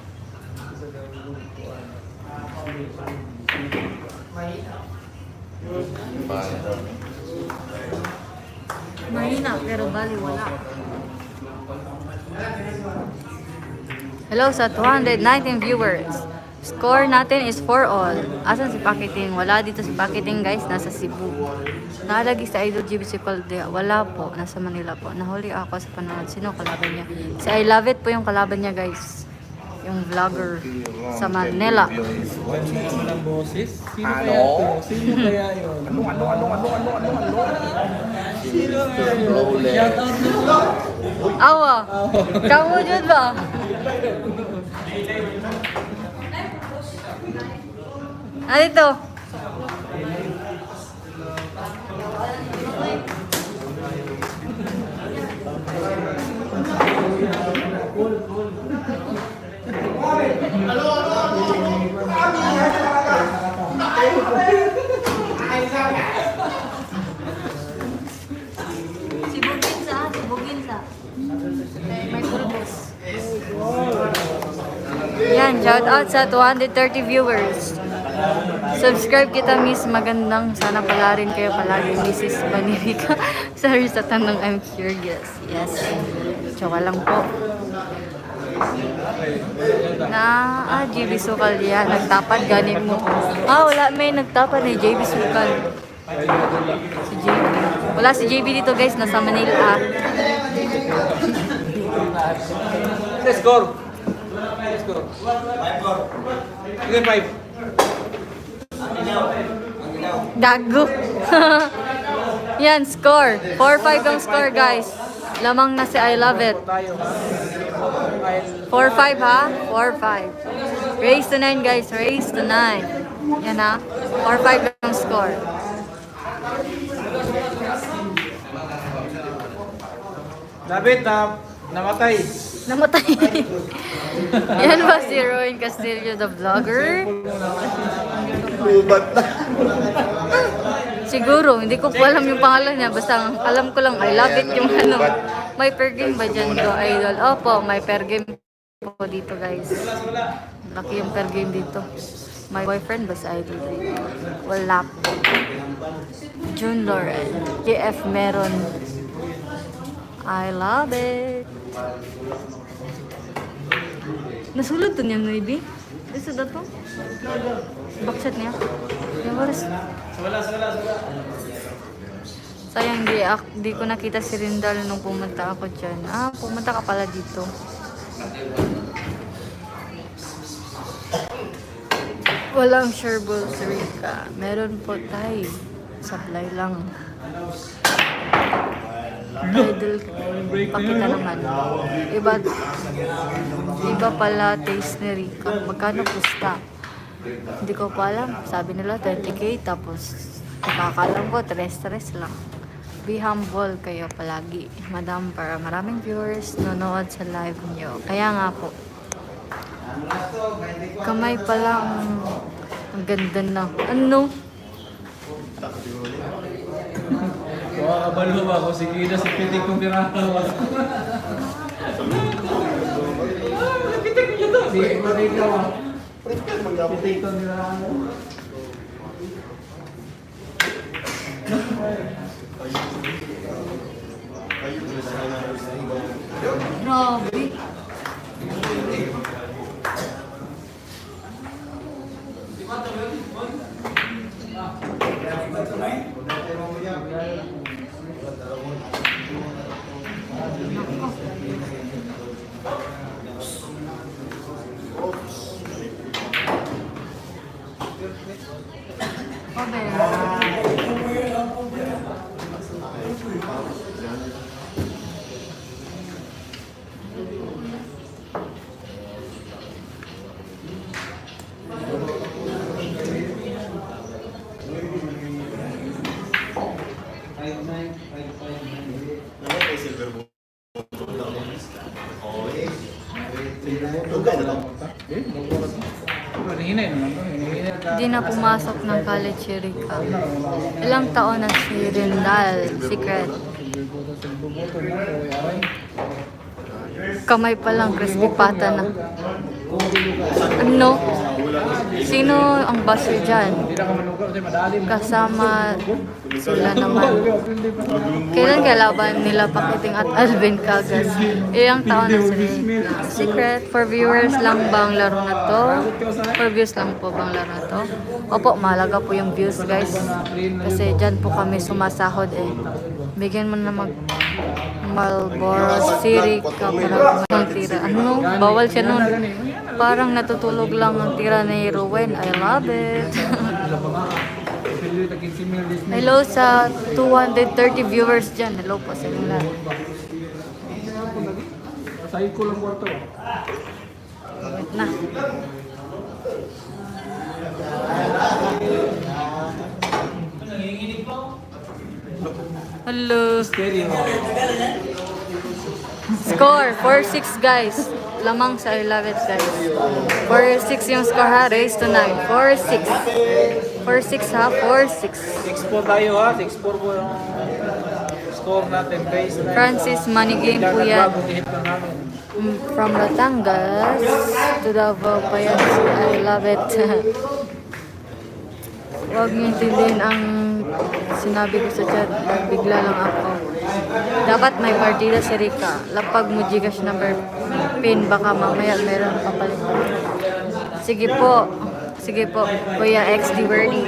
Mahina, pero bali wala. Hello sa 219 viewers. Score natin is 4 all. Asan si Pakiting? Wala dito si Pakiting guys, nasa Cebu. Nalagi sa Idol GBC Paldea. Wala po, nasa Manila po. Nahuli ako sa panood. Sino kalaban niya? Si I Love It po yung kalaban niya guys. Yung vlogger sa Manila. One na naman ang boses. Sino Ano? kaya to? Sino kaya yun? Ano? Sino kaya yun? Flawless. Shout out na. Awa! Kamu dyan ba? Ano ito? Si Buginsa. May pulbos. Yan, shout out sa 230 viewers. Subscribe kita, miss. Magandang. Sana pala rin kayo palagi, Mrs. Banirika. Sorry sa tanong, I'm curious. Yes. Tsawa lang po. JB Sukal yan. Nagtapad, ganit mo. Wala. May nagtapad ni JB Sukal. Si JB. Wala si JB dito, guys. Nasa Manila. Let's go. Let's go. 5. Gago. Yan, score. 4-5 ang score, guys. Lamang na si I Love It. 4-5 ha? 4-5. Race to 9, guys. Race to 9. Yan ha? 4-5 ang score. David, namatay. Namatay. Yan ba si Roy Castillo, the vlogger? Lubat na. Siguro, hindi ko po alam yung pangalan niya. Basta alam ko lang, I Love It yung ano. May per game ba dyan do, idol? Opo, may per game po dito, guys. Laki yung per game dito. My boyfriend ba sa idol dito? Wala po. June Lauren. JF meron. I love it. Nasulod to niya, maybe? Gusto na to? Backshot niya? Yung oras. Sayang, di ko nakita si Rindal nung pumunta ako dyan. Pumunta ka pala dito. Walang shareable si Rika. Meron po tayo. Supply lang. Idol, pakita naman. Iba pala taste ni Rika. Magkano pusta? Hindi ko pa alam. Sabi nila 20k, tapos nakakalam ko 3 lang. be humble kayo palagi, madam, para maraming viewers nonood sa live nyo. Kaya nga po, kamay pa lang, ang ganda na. Ano? Kabalo ba ako? Sige na, si Pitik kong tirahawa. Pitik ko nyo to. Pitik ko tirahawa. Grabe. Hindi na pumasok ng college si Rika. Ilang taon na si Rendal, secret. Kamay pa lang, crispy pata na. Ano? Sino ang basyo dyan? Kasama sila naman. Kailan kalaban nila Pakiting at Alvin Cagas? Ilang taon na sila. Secret, for viewers lang bang laro na to? For views lang po bang laro na to? Opo, mahalaga po yung views guys. Kasi dyan po kami sumasahod eh. Bigyan mo na Marlboro City ka para magtira. Ano? Bawal siya nun. Parang natutulog lang ang tira ni Ruwen. I love it. Hello sa 230 viewers dyan. Hello po sa inyo lahat. Ko lang kwarto. Wait na. Hello. Score, 4-6 guys. Lamang sa I love it guys. 4-6 yung score ha, raise to 9. 4-6. 4-6 ha, 4-6. 6-4 tayo ha, 6-4 po yung score natin. Base na. Francis Money Game po yan. From Batangas to Davao pa yan. I love it. Huwag niyo intindihin ang sinabi ko sa chat. Bigla lang ako. Dapat may partida si Rika. Lapag mo Gcash number pin. Baka mamaya meron papalit. Sige po. Sige po. Kuya XD Wordy.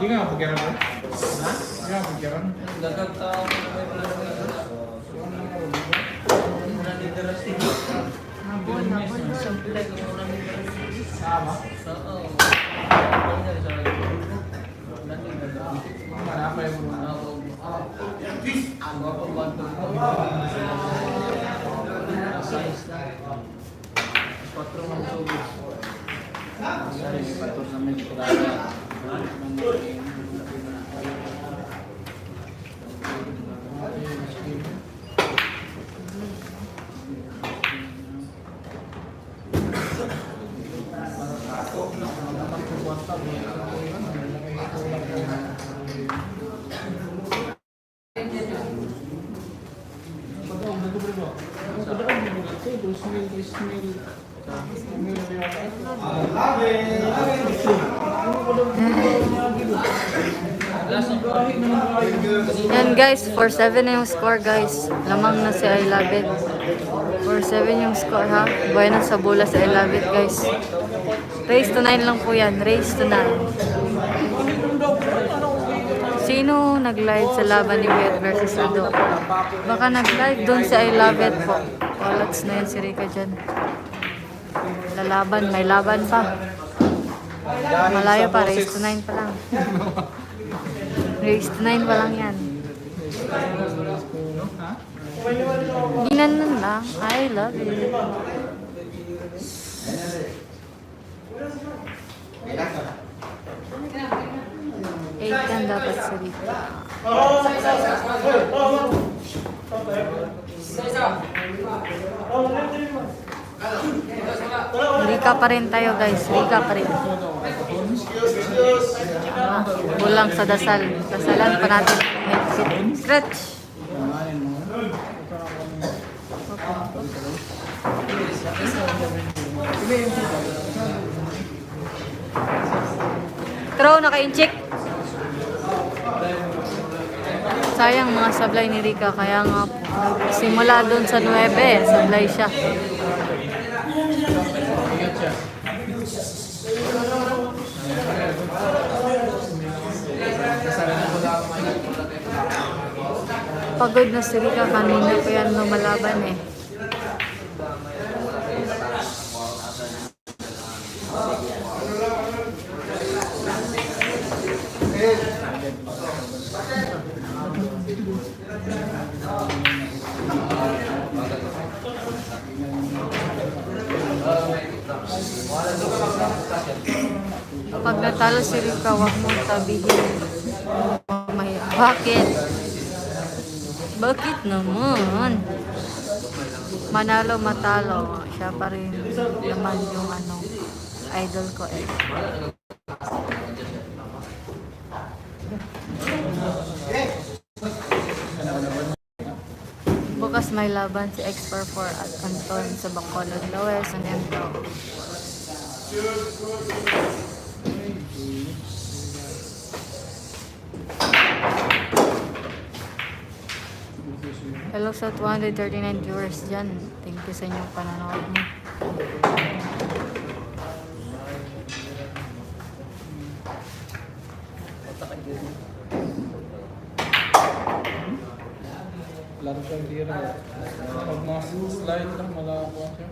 Hindi nga pagkaran mo? Ha? Hindi nga pagkaran? Sama? Manapa yung Yan guys, 4-7 na yung score guys. Lamang na si I love it. 4-7 yung score ha. Buhay na sa bola si I love it guys. Race to 9 lang po yan. Race to 9. Sino nag-live sa laban ni Wet versus Ado? Baka nag-live doon si I love it po. Walats na yan si Rika dyan. Lalaban, may laban pa. Malayo pa, race to 9 pa lang. Race to 9 pa lang yan. Ginanon lang. I love you. 8 yan dapat sa Rika. Rika pa rin tayo guys. Rika pa rin. Kulang sa dasal. Dasalan pa natin. Stretch. Throw, naka-incheck. Sayang mga sablay ni Rika. Kaya nga simula doon sa 9, sablay siya. Pagod na si Rika. Kanina pa yan lumalaban eh. Pag natalo si Rika, huwag mong tabihin. Bakit? Bakit naman? Manalo, matalo. Siya pa rin naman yung idol ko eh. Bukas may laban si X44 at Anton sa Bacolod Lawes and Endo. Hello sa 239 viewers dyan. Thank you sa inyong panonood niyo. Laro siyang tira. Pag mga slide lang, malakuha siya.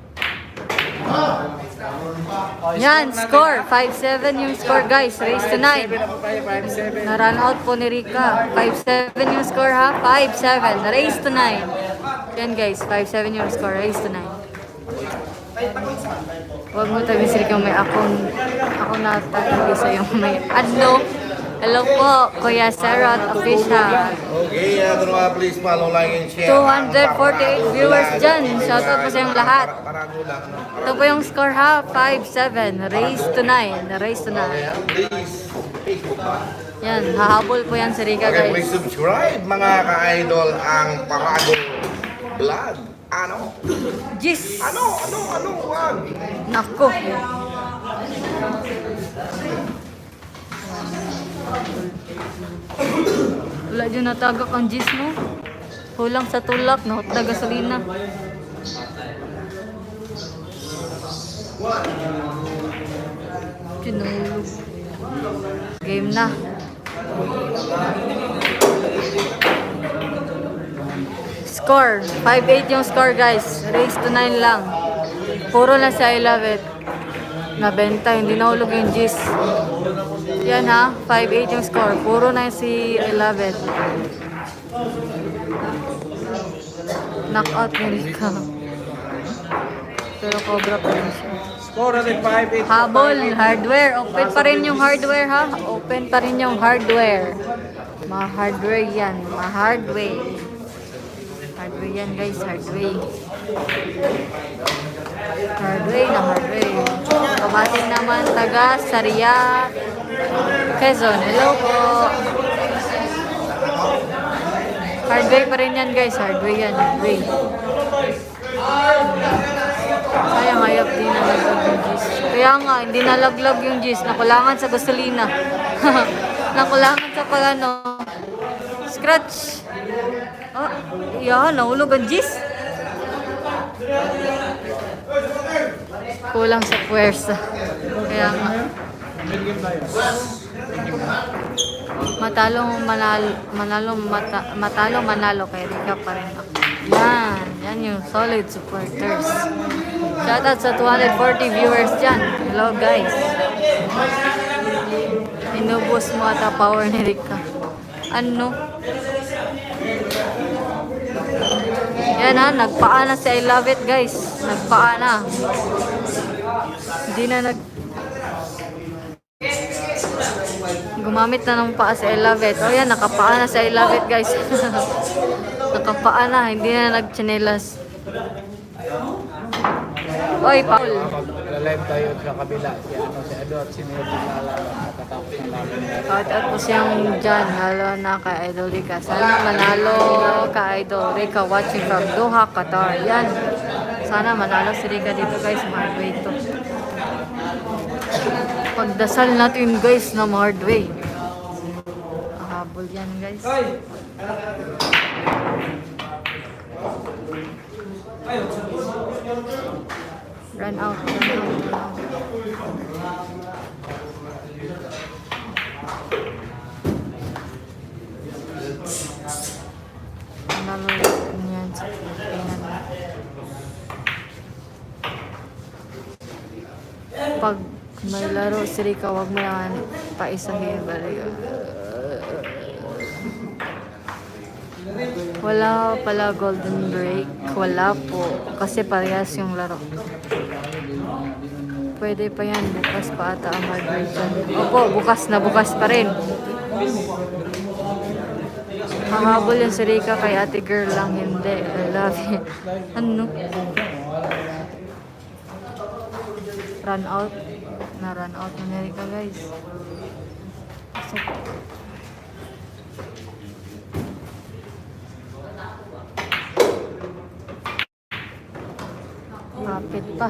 Yan, score. 5-7 yung score guys. Race to 9. Na-run out po ni Rika. 5-7 yung score ha. 5-7. Race to 9. Yan guys, 5-7 yung score. Race to 9. Huwag mo tabi si Rika may ako na tabi sa yung may ano. Hello po, Kuya Sarah Official. Okay, please follow, like, and share. 248 viewers dyan. Shoutout po sa yung lahat. Ito po yung score ha. 5-7. Race to 9. Race to 9. Please, Facebook ba? Yan, hahabol po yan si Rika Okay, please guys. subscribe mga ka-idol ang Parago Vlog. Ano? Jis! Ano? Wag. Nako. Wala dyan natagak ang jis mo. Kulang sa tulak, nahot na gasolina. Kinulog. Game na. Score. 5-8 yung score guys. Race to 9 lang. Puro na sa I love it. Nabenta, hindi nahulog yung G's. Yan ha, 5-8 yung score. Puro na si I love it. Knockout ni Rika. Pero cobra pa rin siya. Score natin 5-8. Habol, hardware. Open pa rin yung hardware ha. Open pa rin yung hardware. Ma-hardware yan. Ma-hardware. Hardware yan guys, hardware. Hardware na hardware. Kabating naman taga Saria, Quezon. Hello po. Hardware pa rin yan guys, hardware yan, hardware. Sayang hayop din nalaglag yung G's. Kaya nga, hindi nalaglag yung G's. Nakulangan sa gasolina. Nakulangan sa pagano. Scratch. Oh, yan, nahulog ang G's. Kulang sa puwersa. Kaya nga. Matalo manalo kay Rika pa rin ako. Yan yung solid supporters. Shoutout sa 240 viewers dyan. Hello guys. Inubos mo ata power ni Rika. Ano? Yan ha, nagpaa na si I Love It guys. Nagpaa na. Hindi na gumamit na ng paa si I Love It. O yan, nakapaa na si I Love It guys. Nakapaa na, hindi na nagchinelas. Oy, Paul. Live tayo sa kabila. Si Ado at si Nero nakatapos ng laban. Shout out po siyang dyan. Halo na kay Idol Rica. Sana manalo ka Idol Rica watching from Doha, Qatar. Yan. Sana manalo si Rica dito guys. Hard way to. Pagdasal natin guys na hard way. Habol yan guys. Run out. Nalo niyan sa Pilipinas. Pag may laro si Rica, wag mo yan paisahin. Wala pala golden break. Wala po. Kasi parehas yung laro. Pwede pa yan. Bukas pa ata ang hard break dyan. Opo, bukas na bukas pa rin. Mahabol yung si Rica kay ate girl lang. Hindi. I love you. Ano? Run out. Na-run out na ni Rica guys. So, kapit pa.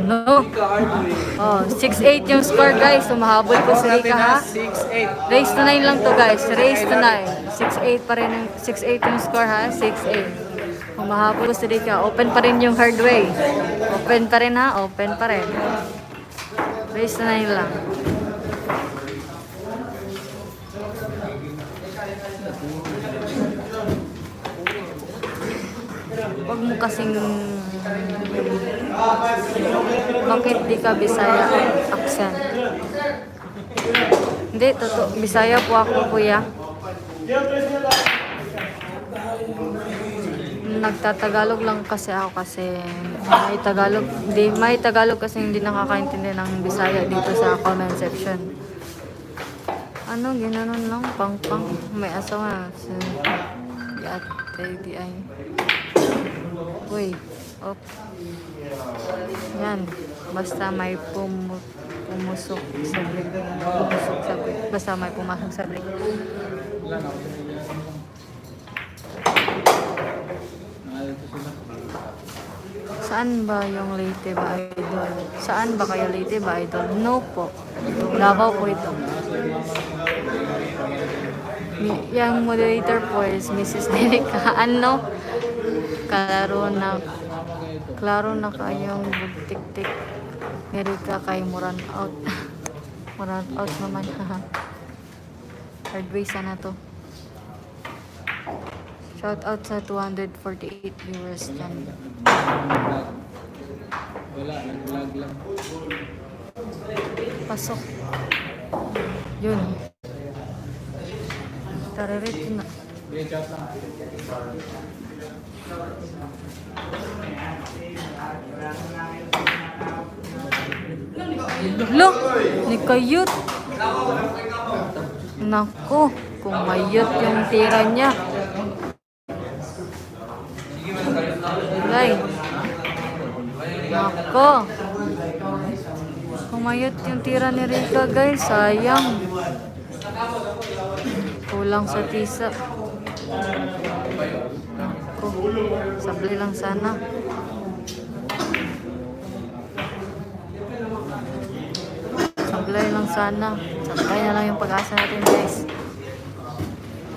No. Oh, 6-8 yung score guys. Sumahabol po si Rica ha. 6-8. Race to 9 lang to guys. Race to 9. 6-8 pa rin. 6-8 yung score ha. 6-8. Humahabol po si Rica. Open pa rin yung hard way. Open pa rin ha. Open pa rin. Race to 9 lang. Huwag mo kasing bakit di ka Bisaya accent? Hindi, totoo. Bisaya po ako, kuya. Nagtatagalog lang kasi ako kasi may Tagalog kasi hindi nakakaintindi ng Bisaya dito sa comment section. Ano, ginanon lang, pang-pang. May asawa. So, yate, di ay. Uy, op. Yan. Basta may pumusok sa brick. Pumusok sa brick. Basta may pumasok sa brick. Saan ba yung Leyte ba, Idol? Saan ba kayo Leyte ba, Idol? No po. Davao po ito. Yung moderator po is Mrs. Dereka. Ano? Klaro na kayong bugtik-tik. Dereka kay Muran out. Muran out naman. Hard way sana to. Shout out sa 248 viewers dyan. Wala, nag-vlog lang. Pasok. Yun. Tararit na. Look! Ni kayut! Naku! Kumayut yung tira niya. Lay. Nako. Kumayot yung tira ni Rica guys. Sayang. Kulang sa tisa. Nako. Sablay lang sana. Sablay lang sana. Sablay na lang yung pag-asa natin guys.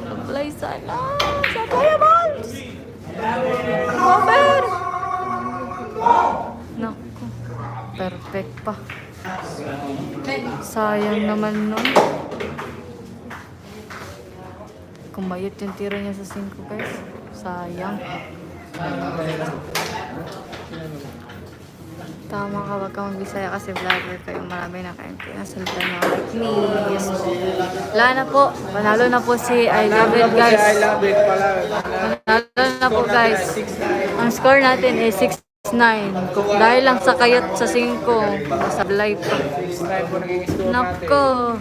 Sablay sana. Sablay balls! Over! Naku, perfect pa. Sayang naman nun. Kumayot yung tira niya sa 5 guys. Sayang. Tama ka, wag kang magbisaya kasi vlogger kayo. Marami na kayong pinasalita na like me. Yes po. Wala na po. Panalo na po si I Love It, guys. I love it pala. Panalo na po, guys. Ang score natin is 6-9. Dahil lang sa kayat sa 5. Sablay pa. 6-9 po naging score natin. Nako.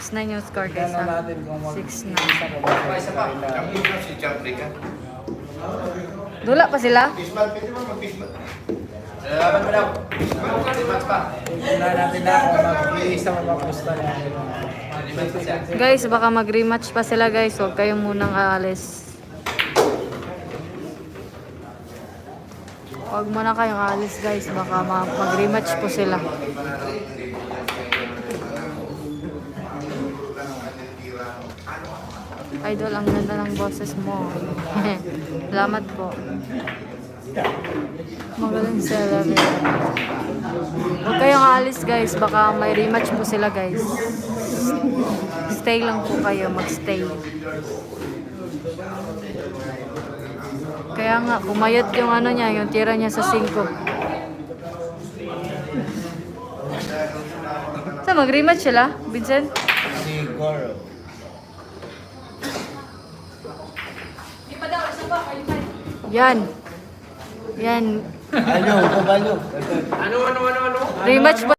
6-9 yung score, guys. Tingnan Ha? natin kung 6-9. Si Champica. Dula pa sila? Fishman, pwede mo mag-fishman. Tingnan natin na kung mag-iisa mapapusta na. Guys, baka mag-rematch pa sila, guys. Huwag kayong munang aalis. Huwag muna kayong aalis, guys. Baka mag-rematch po sila. Idol, ang ganda ng boses mo. Salamat po. Magaling sila. Huwag kayong aalis, guys. Baka may rematch po sila, guys. Stay lang po kayo. Mag-stay. Kaya nga, pumayat yung ano niya, yung tira niya sa 5. So, mag-rematch sila, Vincent? Siguro. Yan. Yan. Ano? Rematch po.